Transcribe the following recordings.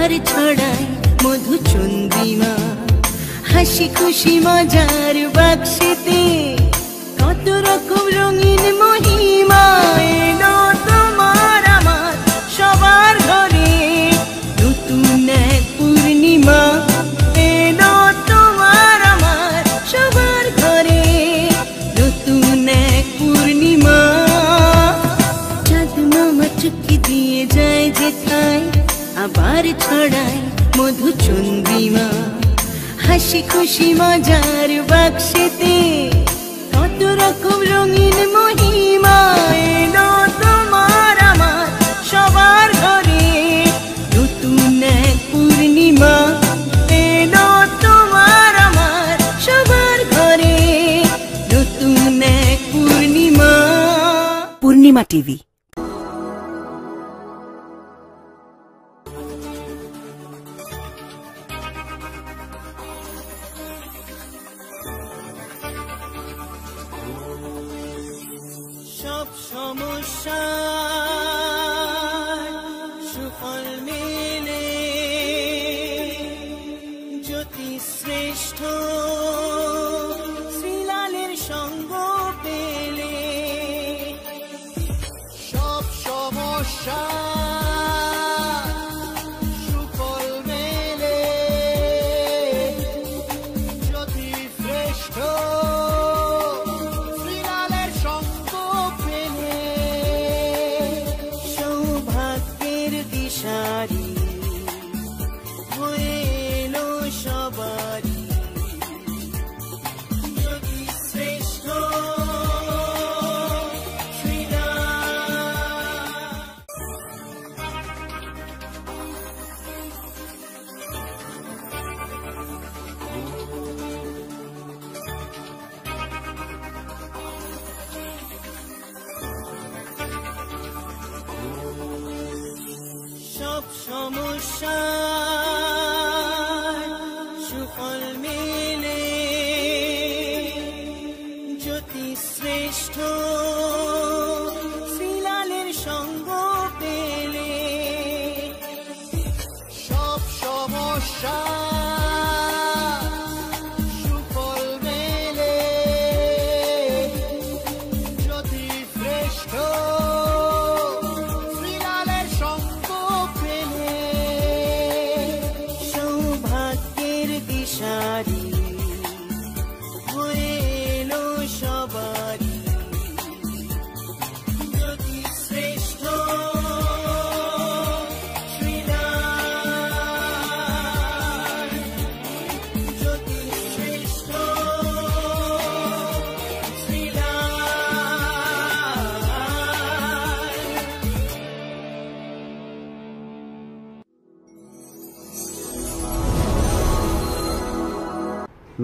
আবার ছড়ায় মধু চন্দ্রিমা, হাসি খুশি মজার বাক্সেতে কত রকম রঙিন মহিমা। এলো তোমার আমার সবার ঘরে নতুন এক পূর্ণিমা, এলো তোমার আমার সবার ঘরে নতুন এক পূর্ণিমা। চাঁদ মামা চুক্তি দিয়ে যায় যেথায় আবার ছড়ায় মধু চন্দ্রিমা, হাসি খুশি মজার বাক্সেতে কত রকম রঙিন মহিমা। এলো তোমার আমার সবার ঘরে নতুন এক পূর্ণিমা, এলো তোমার আমার সবার ঘরে নতুন এক পূর্ণিমা। পূর্ণিমা টিভি। সব সমস্যা সুফল মেলে জ্যোতি শ্রেষ্ঠ শ্রীলালের সঙ্গ পেলে। সব সমস্যা সুফল মেলে জ্যোতি শ্রেষ্ঠ শ্রীলালের সঙ্গ পেলে। সৌভাগ্যের দিশারি হয়ে এলো সবারই জ্যোতি শ্রেষ্ঠ সব সমস্যা সুফল মেলে জ্যোতি শ্রেষ্ঠ শ্রীলালের সঙ্গ পেলে। সব সমস্যা সুফল মেলে জ্যোতি শ্রেষ্ঠ শ্রীলালের সঙ্গ পেলে। সৌভাগ্যের দিশারি হয়ে এলো সবারই জ্যোতি শ্রেষ্ঠ শ্রীলাল, জ্যোতি শ্রেষ্ঠ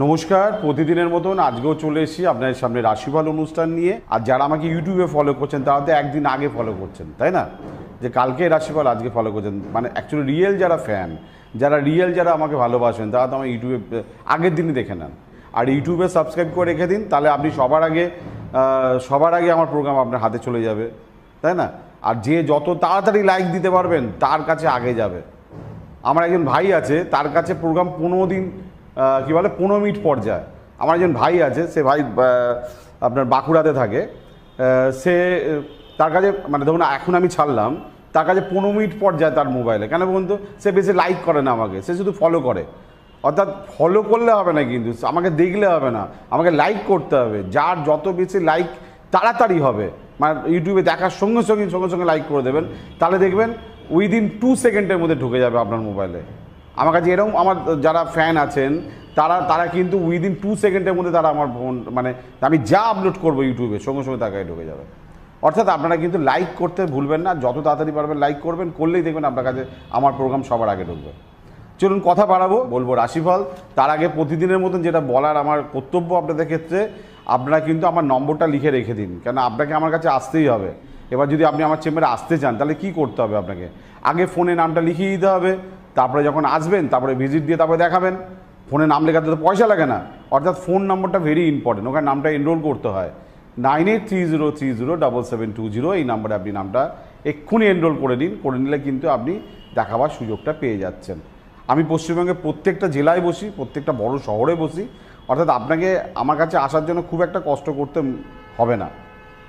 নমস্কার, প্রতিদিনের মতন আজকেও চলে এসেছি আপনাদের সামনে রাশিফল অনুষ্ঠান নিয়ে। আর যারা আমাকে ইউটিউবে ফলো করছেন তারা তো একদিন আগে ফলো করছেন, তাই না? যে কালকে রাশিফল আজকে ফলো করছেন, মানে অ্যাকচুয়ালি রিয়েল যারা ফ্যান, যারা আমাকে ভালোবাসেন তারা তো আমার ইউটিউবে আগের দিনই দেখে নেন। আর ইউটিউবে সাবস্ক্রাইব করে রেখে দিন, তাহলে আপনি সবার আগে আমার প্রোগ্রাম আপনার হাতে চলে যাবে, তাই না? আর যে যত তাড়াতাড়ি লাইক দিতে পারবেন তার কাছে আগে যাবে। আমার একজন ভাই আছে, তার কাছে প্রোগ্রাম 15 মিনিট পর যায়। আমার একজন ভাই আছে, সে ভাই আপনার বাঁকুড়াতে থাকে। তার কাছে মানে ধরুন এখন আমি ছাড়লাম, তার কাছে 15 মিনিট পর যায় তার মোবাইলে। কেন বলুন তো? সে বেশি লাইক করে না আমাকে, সে শুধু ফলো করে। অর্থাৎ ফলো করলে হবে না, কিন্তু আমাকে দেখলে হবে না, আমাকে লাইক করতে হবে। যার যত বেশি লাইক তাড়াতাড়ি হবে, মানে ইউটিউবে দেখার সঙ্গে সঙ্গে লাইক করে দেবেন, তাহলে দেখবেন উইদিন 2 সেকেন্ডের মধ্যে ঢুকে যাবে আপনার মোবাইলে। আমার কাছে এরকম আমার যারা ফ্যান আছেন তারা কিন্তু উইদিন 2 সেকেন্ডের মধ্যে তারা আমার ফোন, মানে আমি যা আপলোড করবো ইউটিউবে সঙ্গে তার কাছে ঢুকে যাবে। অর্থাৎ আপনারা কিন্তু লাইক করতে ভুলবেন না, যত তাড়াতাড়ি পারবেন লাইক করবেন, করলেই দেখবেন আপনার কাছে আমার প্রোগ্রাম সবার আগে ঢুকবে। চলুন কথা বাড়াবো, বলবো রাশিফল। তার আগে প্রতিদিনের মতন যেটা বলার আমার কর্তব্য আপনাদের ক্ষেত্রে, আপনারা কিন্তু আমার নম্বরটা লিখে রেখে দিন, কেন আপনাকে আমার কাছে আসতেই হবে। এবার যদি আপনি আমার চেম্বারে আসতে চান তাহলে কি করতে হবে? আপনাকে আগে ফোনে নামটা লিখিয়ে দিতে হবে, তারপরে যখন আসবেন তারপরে ভিজিট দিয়ে তারপরে দেখাবেন। ফোনে নাম লেখাতে তো পয়সা লাগে না, অর্থাৎ ফোন নম্বরটা ভেরি ইম্পর্টেন্ট, ওখানে নামটা এনরোল করতে হয়। 9830307720 এই নাম্বারে আপনি নামটা এক্ষুনি এনরোল করে নিন। করে নিলে কিন্তু আপনি দেখাবার সুযোগটা পেয়ে যাচ্ছেন। আমি পশ্চিমবঙ্গের প্রত্যেকটা জেলায় বসি, প্রত্যেকটা বড় শহরে বসি, অর্থাৎ আপনাকে আমার কাছে আসার জন্য খুব একটা কষ্ট করতে হবে না,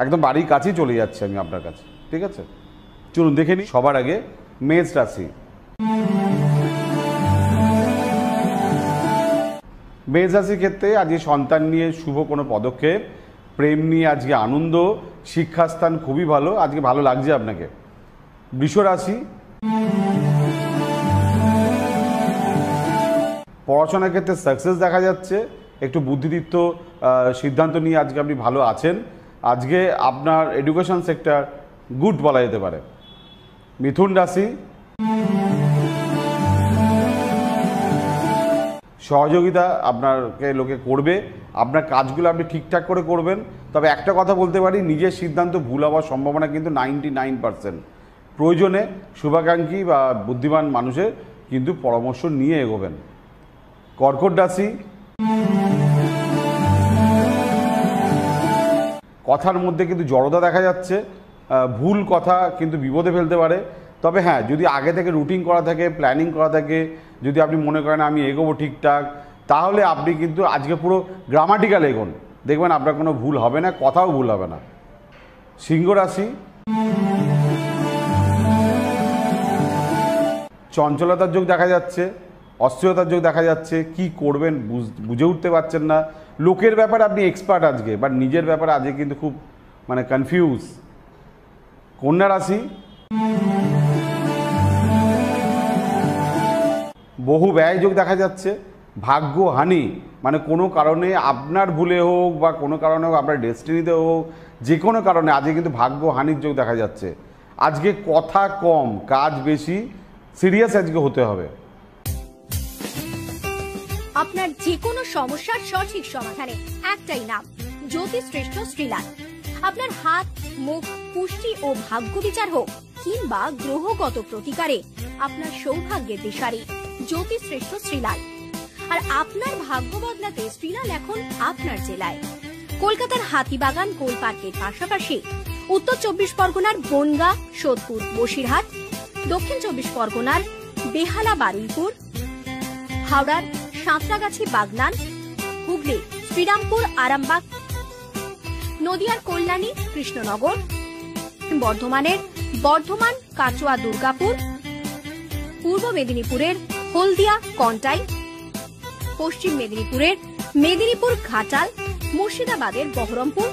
একদম বাড়ির কাছেই চলে যাচ্ছে আমি আপনার কাছে। ঠিক আছে, চলুন দেখে নিই। সবার আগে মেষ রাশি। মেষ রাশির ক্ষেত্রে আজকে সন্তান নিয়ে শুভ কোনো পদক্ষেপ, প্রেম নিয়ে আজকে আনন্দ, শিক্ষাস্থান খুবই ভালো, আজকে ভালো লাগছে আপনাকে। বৃষ রাশি। পড়াশোনার ক্ষেত্রে সাকসেস দেখা যাচ্ছে, একটু বুদ্ধিদীপ্ত সিদ্ধান্ত নিয়ে আজকে আপনি ভালো আছেন। আজকে আপনার এডুকেশন সেক্টর গুড বলা যেতে পারে। মিথুন রাশি। সহযোগিতা আপনাকে লোকে করবে, আপনার কাজগুলো আপনি ঠিকঠাক করে করবেন। তবে একটা কথা বলতে পারি, নিজের সিদ্ধান্ত ভুল হওয়ার সম্ভাবনা কিন্তু 99%। প্রয়োজনে শুভাকাঙ্ক্ষী বা বুদ্ধিমান মানুষের কিন্তু পরামর্শ নিয়ে এগোবেন। কর্কট রাশি। কথার মধ্যে কিন্তু জড়তা দেখা যাচ্ছে, ভুল কথা কিন্তু বিপদে ফেলতে পারে। তবে হ্যাঁ, যদি আগে থেকে রুটিন করা থাকে, প্ল্যানিং করা থাকে, যদি আপনি মনে করেন আমি এগোবো ঠিকঠাক, তাহলে আপনি কিন্তু আজকে পুরো গ্রামাটিক্যাল এগোন, দেখবেন আপনার কোনো ভুল হবে না, কথাও ভুল হবে না। সিংহ রাশি। চঞ্চলতার যোগ দেখা যাচ্ছে, অস্থিরতার যোগ দেখা যাচ্ছে, কি করবেন বুঝে উঠতে পারছেন না। লোকের ব্যাপারে আপনি এক্সপার্ট আজকে, বাট নিজের ব্যাপারে আজকে কিন্তু খুব কনফিউজ। কন্যা রাশি। বহু ব্যয় যোগ দেখা যাচ্ছে, ভাগ্য হানি, কোনো কারণে আপনার ভুলে হোক বা কোনো কারণে হোক, আপনার ডেস্টিনিতে হোক, যে কোনো কারণে আজকে কিন্তু ভাগ্য হানির যোগ দেখা যাচ্ছে। আজকে কথা কম, কাজ বেশি, সিরিয়াস আজকে হতে হবে। আপনার যে কোনো সমস্যার সঠিক সমাধানে একটাই নাম, জ্যোতিষশ্রেষ্ঠ শ্রীলাল। আপনার হাত, মুখ, পুষ্টি ও ভাগ্য বিচার হোক কিংবা গ্রহগত প্রতিকারে আপনার সৌভাগ্যের দিশারি জ্যোতিষশ্রেষ্ঠ শ্রীলাল। আর আপনার ভাগ্য বদলাতে শ্রীলাল এখন আপনার জেলায়। কলকাতার হাতিবাগান কোল পার্কের পাশাপাশি উত্তর 24 পরগনার বনগাঁ, সোদপুর, বসিরহাট, দক্ষিণ 24 পরগনার বেহালা, বারুইপুর, হাওড়ার সাঁতরাগাছি, বাগনান, হুগলি, শ্রীরামপুর, আরামবাগ, নদিয়ার কল্যাণী, কৃষ্ণনগর, বর্ধমানের বর্ধমান, কাটোয়া, দুর্গাপুর, পূর্ব মেদিনীপুরের হলদিয়া, কন্টাই, পশ্চিম মেদিনীপুরের মেদিনীপুর, ঘাটাল, মুর্শিদাবাদের বহরমপুর,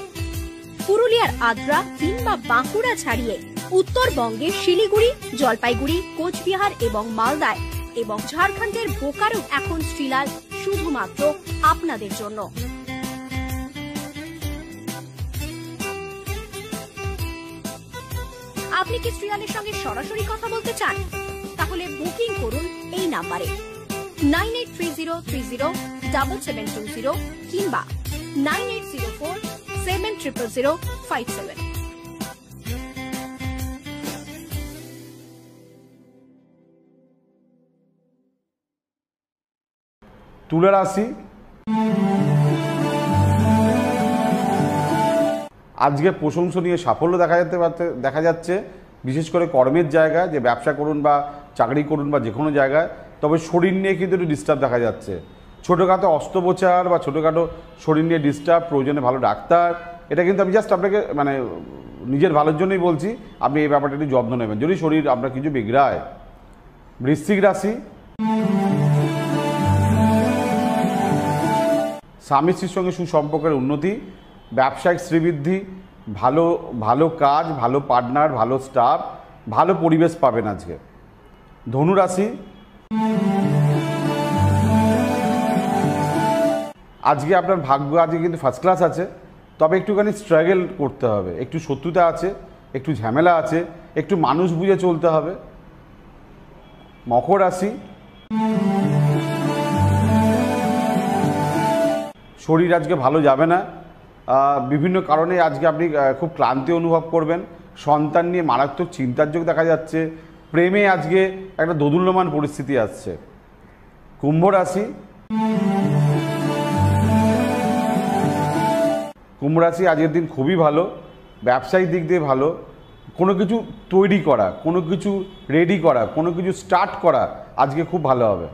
পুরুলিয়ার আদ্রা কিংবা বাঁকুড়া ছাড়িয়ে উত্তরবঙ্গের শিলিগুড়ি, জলপাইগুড়ি, কোচবিহার এবং মালদায় এবং ঝাড়খণ্ডের বোকারো এখন শ্রীলাল শুধুমাত্র আপনাদের জন্য। আপনি কি শ্রীলালের সঙ্গে সরাসরি কথা বলতে চান? তাহলে বুকিং করুন এই নাম্বারে 9830307720 কিংবা 9804700057। তুলা রাশি। আজকে প্রশংসনীয় সাফল্য দেখা যাচ্ছে, বিশেষ করে কর্মের জায়গায়, যে ব্যবসা করুন বা চাকরি করুন বা যে কোনো জায়গায়। তবে শরীর নিয়ে কিন্তু একটু ডিস্টার্ব দেখা যাচ্ছে, ছোটোখাটো অস্ত্রোপচার বা ছোটোখাটো শরীর নিয়ে ডিস্টার্ব, প্রয়োজনে ভালো ডাক্তার। এটা কিন্তু আমি জাস্ট আপনাকে নিজের ভালোর জন্যই বলছি, আপনি এই ব্যাপারটা একটু যত্ন নেবেন যদি শরীর আপনার কিছু বিগড়ায়। বৃশ্চিক রাশি। স্বামী স্ত্রীর সঙ্গে সুসম্পর্কের উন্নতি, ব্যবসায়িক শ্রীবৃদ্ধি, ভালো ভালো কাজ, ভালো পার্টনার, ভালো স্টাফ, ভালো পরিবেশ পাবেন আজকে। ধনু রাশি। আজকে আপনার ভাগ্য আজকে কিন্তু ফার্স্ট ক্লাস আছে, তবে একটুখানি স্ট্রাগল করতে হবে, একটু শত্রুতা আছে, একটু ঝামেলা আছে, একটু মানুষ বুঝে চলতে হবে। মকর রাশি। শরীর আজকে ভালো যাবে না, বিভিন্ন কারণে আজকে আপনি খুব ক্লান্তি অনুভব করবেন। সন্তান নিয়ে মারাত্মক চিন্তার যোগ দেখা যাচ্ছে। প্রেমে আজকে একটা দোদুল্যমান পরিস্থিতি আসছে। কুম্ভ রাশি। কুম্ভ রাশি আজকের দিন খুবই ভালো, ব্যবসায়িক দিক দিয়ে ভালো, কোনো কিছু তৈরি করা, কোনো কিছু রেডি করা, কোনো কিছু স্টার্ট করা আজকে খুব ভালো হবে।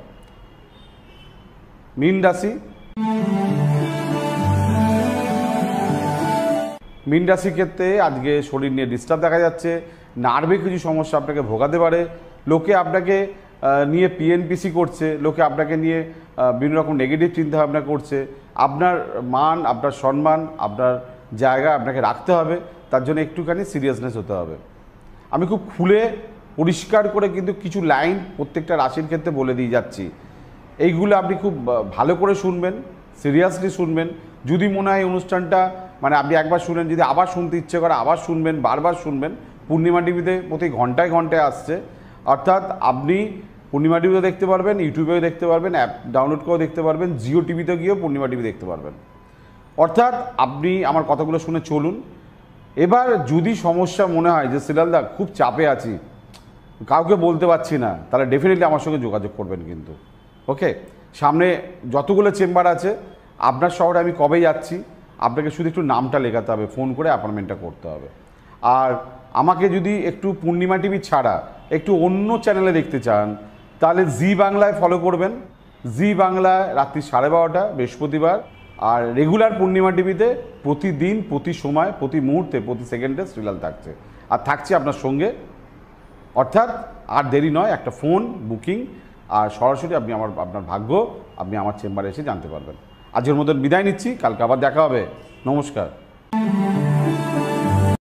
মীন রাশি, মীন রাশির ক্ষেত্রে আজকে শরীর নিয়ে ডিস্টার্ব দেখা যাচ্ছে, নার্ভে কিছু সমস্যা আপনাকে ভোগাতে পারে, লোকে আপনাকে নিয়ে পিএনপিসি করছে, লোকে আপনাকে নিয়ে বিভিন্ন রকম নেগেটিভ চিন্তাভাবনা করছে। আপনার মান, আপনার সম্মান, আপনার জায়গা আপনাকে রাখতে হবে, তার জন্য একটুখানি সিরিয়াসনেস হতে হবে। আমি খুব খুলে পরিষ্কার করে কিন্তু কিছু লাইন প্রত্যেকটা রাশির ক্ষেত্রে বলে দিয়ে যাচ্ছি, এইগুলো আপনি খুব ভালো করে শুনবেন, সিরিয়াসলি শুনবেন। যদি মনে হয় অনুষ্ঠানটা মানে আপনি একবার শুনেন, যদি আবার শুনতে ইচ্ছে করে আবার শুনবেন, বারবার শুনবেন। পূর্ণিমা টিভিতে প্রতি ঘন্টায় ঘন্টায় আসছে, অর্থাৎ আপনি পূর্ণিমা টিভিতেও দেখতে পারবেন, ইউটিউবেও দেখতে পারবেন, অ্যাপ ডাউনলোড করেও দেখতে পারবেন, জিও টিভিতে গিয়েও পূর্ণিমা টিভি দেখতে পারবেন। অর্থাৎ আপনি আমার কথাগুলো শুনে চলুন। এবার যদি সমস্যা মনে হয় যে সিলালদা খুব চাপে আছি, কাউকে বলতে পারছি না, তাহলে ডেফিনেটলি আমার সঙ্গে যোগাযোগ করবেন কিন্তু। ওকে, সামনে যতগুলো চেম্বার আছে আপনার শহরে আমি কবে যাচ্ছি, আপনাকে শুধু একটু নামটা লেখাতে হবে, ফোন করে অ্যাপয়েন্টমেন্টটা করতে হবে। আর আমাকে যদি একটু পূর্ণিমা টিভি ছাড়া একটু অন্য চ্যানেলে দেখতে চান, তাহলে জি বাংলায় ফলো করবেন। জি বাংলায় রাত্রি 12:30 বৃহস্পতিবার, আর রেগুলার পূর্ণিমা টিভিতে প্রতিদিন, প্রতি সময়, প্রতি মুহূর্তে, প্রতি সেকেন্ডে সিরিয়াল থাকছে, আর থাকছে আপনার সঙ্গে। অর্থাৎ আর দেরি নয়, একটা ফোন বুকিং আর সরাসরি আপনি আপনার ভাগ্য আপনি আমার চেম্বারে এসে জানতে পারবেন। আজকের মতন বিদায় নিচ্ছি, কালকে আবার দেখা হবে। নমস্কার।